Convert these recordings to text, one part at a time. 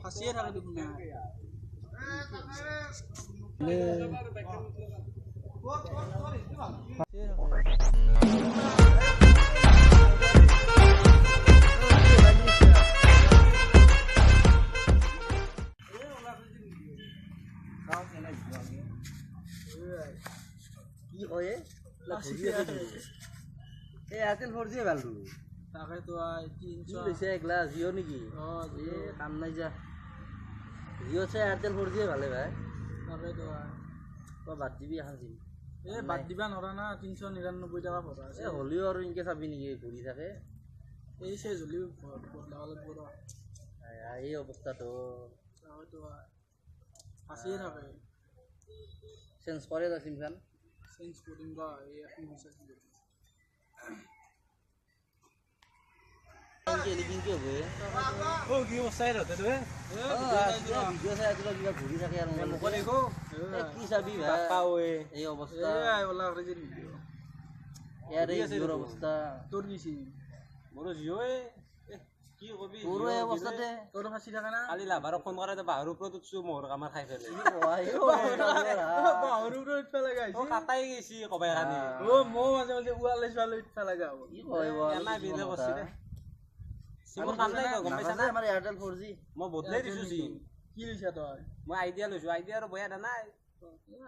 হাসিয়ে থাকে দেখুন না কি কয় এই আছিল 4G ভালটো তাকে তো 300 কি লৈছে একলা জিও নেকি কাম নাই যা জিও আছে এয়ারটেল 4G ভালে ভাই তাকে তো বাদ দিবি এখন জিম বাদ দিবা নৰা না 399 টাকা ভৰা আছে হলিও আৰু ইনকে চাবি নেকি ঘূৰি থাকে এই সে জলি বদলালে পুৰো এই অৱস্থাটো তাকে তো হাসিয়ে থাকে চেঞ্জ কৰে দা সিমখান চেঞ্জ কৰিম বা এই এখন হৈছে কি হবে কি অবস্থায় ৰতে তো ভিডিও চাই আছিলো কিবা ঘূৰি থাকে আৰু মুখ দেখো কি চাবি ভাই এই অৱস্থা ওলা ৰেজিৰ ভিডিও ইয়াৰ এই জিওৰ অৱস্থা তোৰ কিছি মোৰ জিও কি কবি তোৰ এই অৱস্থাতে তোর হাসি থাকে না কালি লাভারক ফোন করাতে বাহার উপরে উঠছো মোর কামার খাই ফেলে বাহর উপরে উঠা লাগাইছি ও কাটাই গেছি কবাই খানি ও মো মাঝে মাঝে উয়ালে চলে উঠা লাগাও কি কয় না বিলে বসি রে সিমর কাম নাই গম পাইছা না আমাৰ এয়াৰটেল 4G মই বদলাই দিছো সিম কি লৈছা তই মই আইডিয়া লৈছো আইডিয়া আৰু বয়া নাই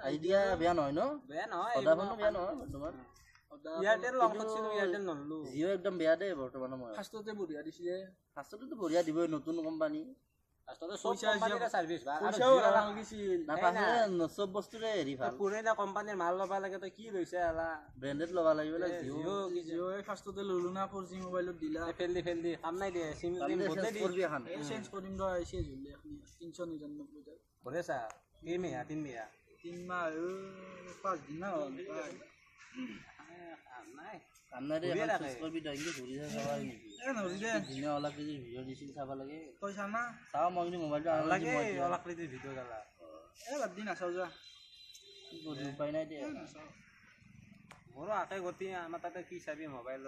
আইডিয়া বেয়া নহয় ন বেয়া নহয় সদাবনো বেয়া নহয় তোমাৰ এয়াৰটেল লং কৰছিলো এয়াৰটেল নললো জিও একদম বেয়া দে বৰ্তমান মই ফাষ্টতে বঢ়িয়া দিছিলে ফাষ্টতো বঢ়িয়া দিবই নতুন কোম্পানী আসলে সব কোম্পানির সার্ভিস ভাই আর পইচাও লাগা গিছিল নাপাছে চব বস্তুৰে হেৰি ভাল পুৰণা কোম্পানিৰ মাল লবা লাগে তই কি লৈছে আলা ব্ৰেন্ডেড ল'বা লাগিব জিও জিও ফাষ্টতে ললো না 4G মোবাইলত দিলা ফেলদি কাম নাই দিয়ে সিম বদলাই দি কৰবি এখন চেঞ্জ কৰিম ৰ আইছে জুলি এখন 399 টাকা বলেছা কি মেয়া 3 মেয়া 3 মাহ 5 দিন না হ'ল নাই কাম নাই দে এখন চেঞ্জ কৰবি তই কি ঘূৰি চাবা নেকি নৰি দে দিনে অলপ কেজি ভিডিঅ' দিছিল চাব লাগে তই চা না চাও মই কিন্তু মোবাইলটো আনি লাগে অলপ কৰি ভিডিঅ' গালা বাদ দি নাচাও যা কি কৰি উপায় নাই দে মোৰো আকে গতি আমাৰ তাতে কি চাবি মোবাইল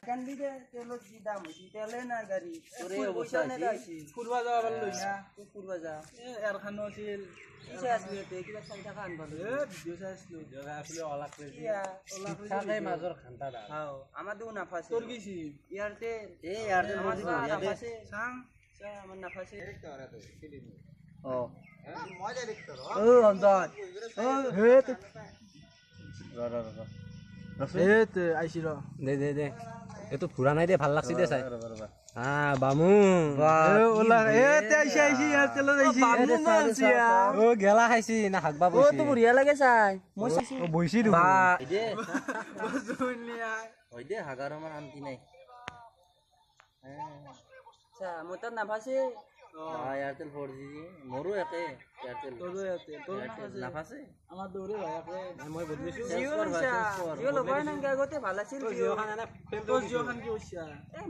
কান্দি দে তেলত কি দাম হৈছে তেলে না গাড়ী তোৰে অৱস্থা আছে ফুৰবা যাব পাৰলো না ফুৰবা যা এয়াৰখানো আছিল কিছে আছিল তে কিবা চাই থাকা আনবালো ভিডিঅ' চাই আছিলো জগা আসলে অলপ কৰি থাকে মাজৰ ঘণ্টা দা হাও আমাৰ দিও নাফাছে তোৰ কিছি এয়াৰটেল এয়াৰটেল আমাৰ বঢ়িয়া দে নাফাছে চাং চা আমাৰ নাফাছে অ মই ডাইৰেক্টৰ অন্তত হেত ৰ হেত আইছি ৰ দে এইটো ফুৰা নাই দে ভাল লাগছি দে চাই বামু ওলা এতে আইছি এয়াৰটেলত আইছি ও গেলা খাইছি না হাগবা ও তো বঢ়িয়া লাগে চাই মই চাইছি বইছি বা দে বজুনিয়া হয় দে হাগাৰ আমাৰ শান্তি নাই চা মোৰ তাত নাফাছে এয়াৰটেল 4G মোৰো একে এয়াৰটেল তোৰ নাফাছে আমাৰ দৌৰে ভাই একে মই বদলিছো জিঅ' লগাই নাংগে আগতে ভাল আছিল জিঅ' খান তোৰ জিঅ' খান কি কৈছা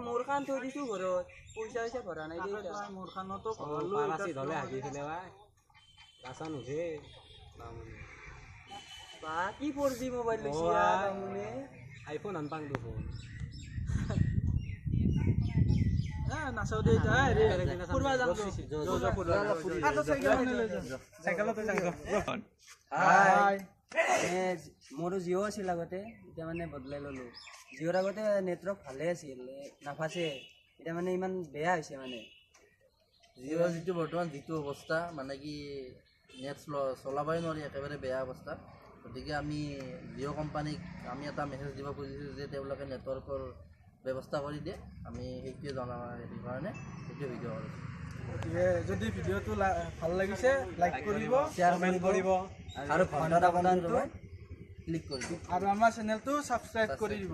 মোৰ খান থৈ দিছো ঘৰত পইচা ভৰা নাই দে মোৰ খানতো পাৰাচি ধলে হাগি ফেলে ভাই ৰাচা নুঠে বা কি 4G মোবাইল লৈছি আমনে আইফোন আনপাং দেখোন নাচাও দে ফুৰবা যাম চাইকেলতে যাম হাই মোৰো জিঅ' আছিল আগতে এতিয়া মানে বদলাই ললো জিঅ'ৰ আগতে নেটৱৰ্ক ভালে আছিল নাফাছে এতিয়া মানে ইমান বেয়া হৈছে মানে জিঅ'ৰ যিটো বৰ্তমান যিটো অৱস্থা মানে কি নেট চলাবই নোৱাৰি একেবাৰে বেয়া অৱস্থা গতিকে আমি জিঅ' কোম্পানীক আমি এটা মেছেজ দিব খুজিছোঁ যে তেওঁলোকে নেটৱৰ্কৰ ব্যৱস্থা কৰি দিয়ে আমি সেইটোৱে জনাব সেইটো কাৰণে সেইটো ভিডিঅ' কৰিছোঁ যদি ভিডিঅ'টো ভাল লাগিছে লাইক কৰিব শ্বেয়াৰ কৰিব আৰু ঘণ্টা প্ৰদান কৰিব ক্লিক কৰিব আৰু আমাৰ চেনেলটো ছাবস্ক্ৰাইব কৰি দিব